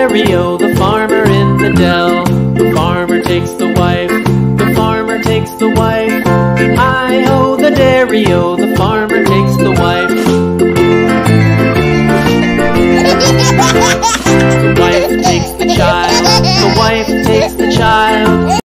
dairy-o, the farmer in the dell. The farmer takes the wife, the farmer takes the wife. Hi-ho, the dairy-o, the farmer takes the wife. The wife takes the child, the wife takes the child.